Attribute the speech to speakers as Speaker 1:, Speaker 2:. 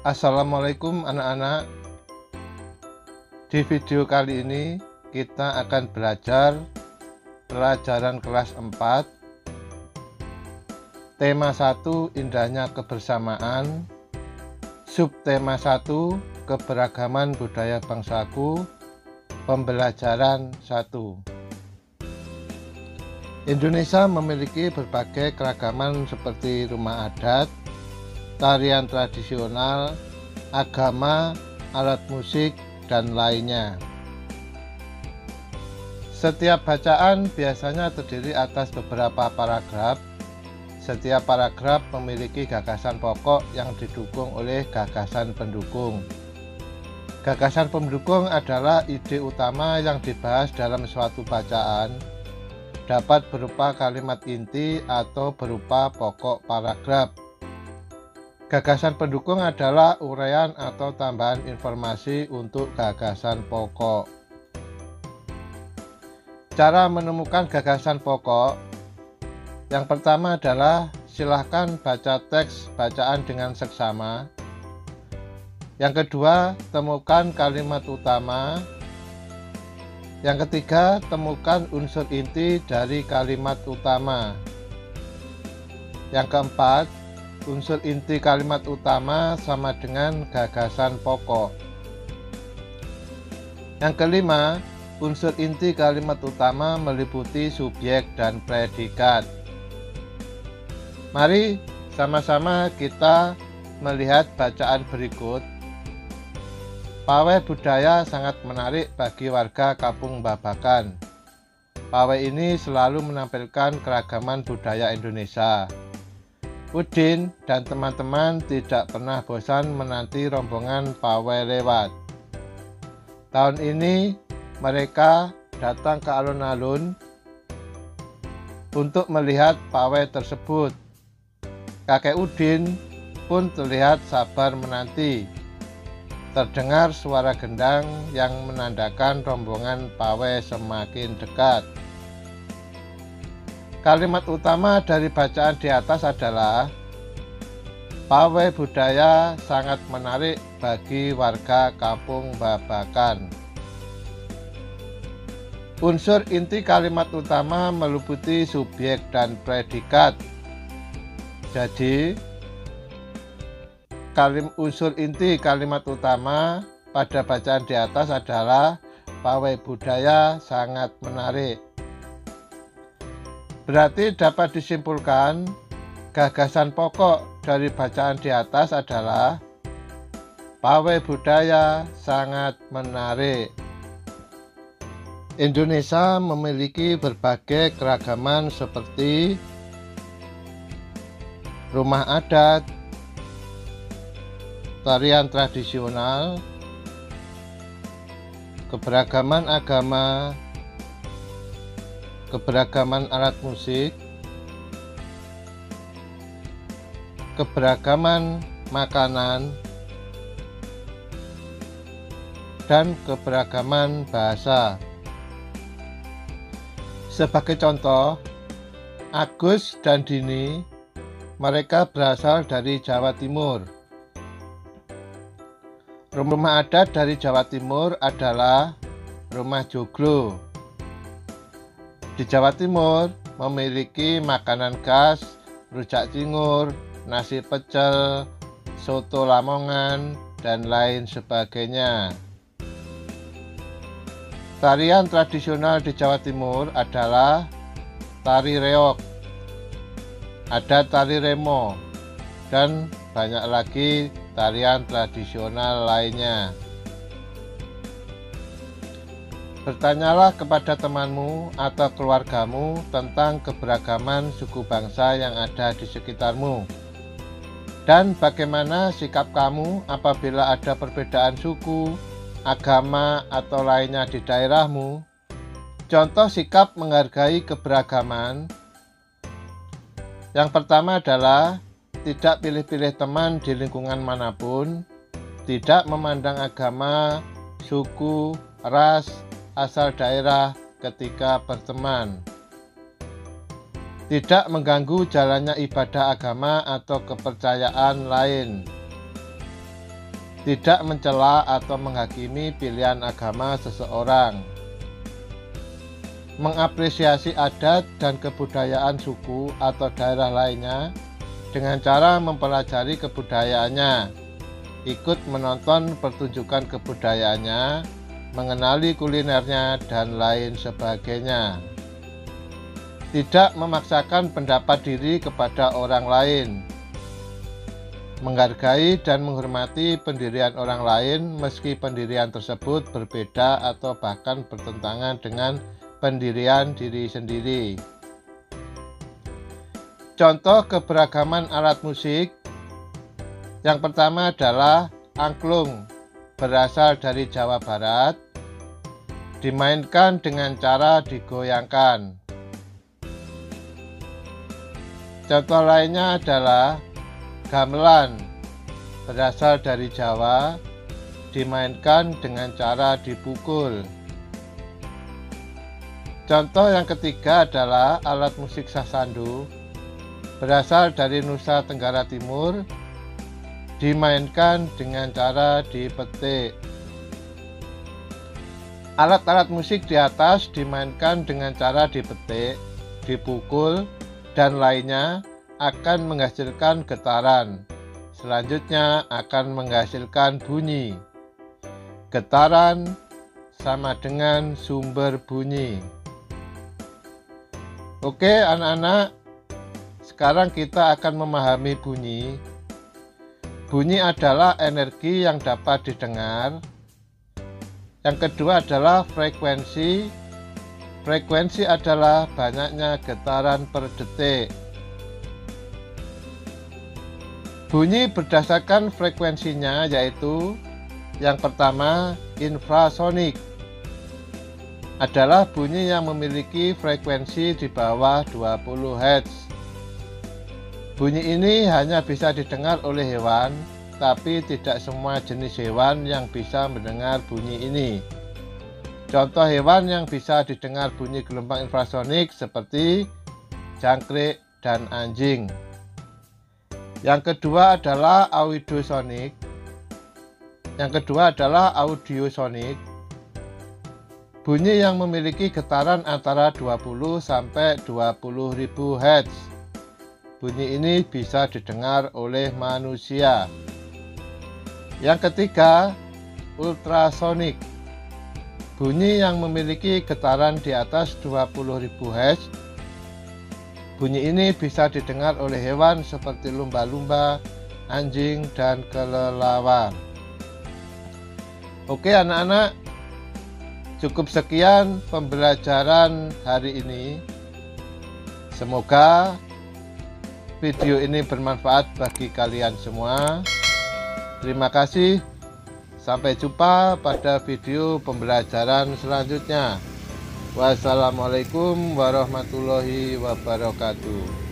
Speaker 1: Assalamualaikum anak-anak. Di video kali ini kita akan belajar pelajaran kelas 4, tema 1 indahnya kebersamaan, subtema 1 keberagaman budaya bangsaku, pembelajaran 1. Indonesia memiliki berbagai keragaman seperti rumah adat, tarian tradisional, agama, alat musik, dan lainnya. Setiap bacaan biasanya terdiri atas beberapa paragraf. Setiap paragraf memiliki gagasan pokok yang didukung oleh gagasan pendukung. Gagasan pendukung adalah ide utama yang dibahas dalam suatu bacaan, dapat berupa kalimat inti atau berupa pokok paragraf. Gagasan pendukung adalah uraian atau tambahan informasi untuk gagasan pokok. Cara menemukan gagasan pokok. Yang pertama adalah silahkan baca teks bacaan dengan seksama. Yang kedua, temukan kalimat utama. Yang ketiga, temukan unsur inti dari kalimat utama. Yang keempat, unsur inti kalimat utama sama dengan gagasan pokok. Yang kelima, unsur inti kalimat utama meliputi subjek dan predikat. Mari sama-sama kita melihat bacaan berikut. Pawai budaya sangat menarik bagi warga Kampung Babakan. Pawai ini selalu menampilkan keragaman budaya Indonesia. Udin dan teman-teman tidak pernah bosan menanti rombongan pawai lewat. Tahun ini mereka datang ke alun-alun untuk melihat pawai tersebut. Kakek Udin pun terlihat sabar menanti. Terdengar suara gendang yang menandakan rombongan pawai semakin dekat. Kalimat utama dari bacaan di atas adalah pawai budaya sangat menarik bagi warga Kampung Babakan. Unsur inti kalimat utama meliputi subjek dan predikat. Jadi, unsur inti kalimat utama pada bacaan di atas adalah pawai budaya sangat menarik. Berarti dapat disimpulkan gagasan pokok dari bacaan di atas adalah pawai budaya sangat menarik. Indonesia memiliki berbagai keragaman seperti rumah adat, tarian tradisional, keberagaman agama, keberagaman alat musik, keberagaman makanan, dan keberagaman bahasa. Sebagai contoh, Agus dan Dini, mereka berasal dari Jawa Timur. Rumah adat dari Jawa Timur adalah rumah joglo. Di Jawa Timur memiliki makanan khas, rujak cingur, nasi pecel, soto Lamongan, dan lain sebagainya. Tarian tradisional di Jawa Timur adalah tari reog, ada tari remo, dan banyak lagi tarian tradisional lainnya. Bertanyalah kepada temanmu atau keluargamu tentang keberagaman suku bangsa yang ada di sekitarmu. Dan bagaimana sikap kamu apabila ada perbedaan suku, agama, atau lainnya di daerahmu. Contoh sikap menghargai keberagaman. Yang pertama adalah tidak pilih-pilih teman di lingkungan manapun, tidak memandang agama, suku, ras, asal daerah ketika berteman. tidak mengganggu jalannya ibadah agama atau kepercayaan lain. tidak mencela atau menghakimi pilihan agama seseorang, mengapresiasi adat dan kebudayaan suku atau daerah lainnya dengan cara mempelajari kebudayaannya, ikut menonton pertunjukan kebudayaannya, mengenali kulinernya, dan lain sebagainya. Tidak memaksakan pendapat diri kepada orang lain, menghargai dan menghormati pendirian orang lain meski pendirian tersebut berbeda atau bahkan bertentangan dengan pendirian diri sendiri. Contoh keberagaman alat musik. Yang pertama adalah angklung, berasal dari Jawa Barat, dimainkan dengan cara digoyangkan. Contoh lainnya adalah gamelan, berasal dari Jawa, dimainkan dengan cara dipukul. Contoh yang ketiga adalah alat musik sasandu, berasal dari Nusa Tenggara Timur, dimainkan dengan cara dipetik. Alat-alat musik di atas dimainkan dengan cara dipetik, dipukul, dan lainnya akan menghasilkan getaran. Selanjutnya akan menghasilkan bunyi. Getaran sama dengan sumber bunyi. Oke anak-anak, sekarang kita akan memahami bunyi. Bunyi adalah energi yang dapat didengar. Yang kedua adalah frekuensi. Frekuensi adalah banyaknya getaran per detik. Bunyi berdasarkan frekuensinya yaitu yang pertama, infrasonik. Adalah bunyi yang memiliki frekuensi di bawah 20 Hz. Bunyi ini hanya bisa didengar oleh hewan, tapi tidak semua jenis hewan yang bisa mendengar bunyi ini. Contoh hewan yang bisa didengar bunyi gelombang infrasonik seperti jangkrik dan anjing. Yang kedua adalah audiosonik. Bunyi yang memiliki getaran antara 20 sampai 20.000 Hz. Bunyi ini bisa didengar oleh manusia. Yang ketiga, ultrasonik. Bunyi yang memiliki getaran di atas 20.000 Hz. Bunyi ini bisa didengar oleh hewan seperti lumba-lumba, anjing, dan kelelawar. Oke anak-anak, cukup sekian pembelajaran hari ini. Semoga video ini bermanfaat bagi kalian semua. Terima kasih. Sampai jumpa pada video pembelajaran selanjutnya. Wassalamualaikum warahmatullahi wabarakatuh.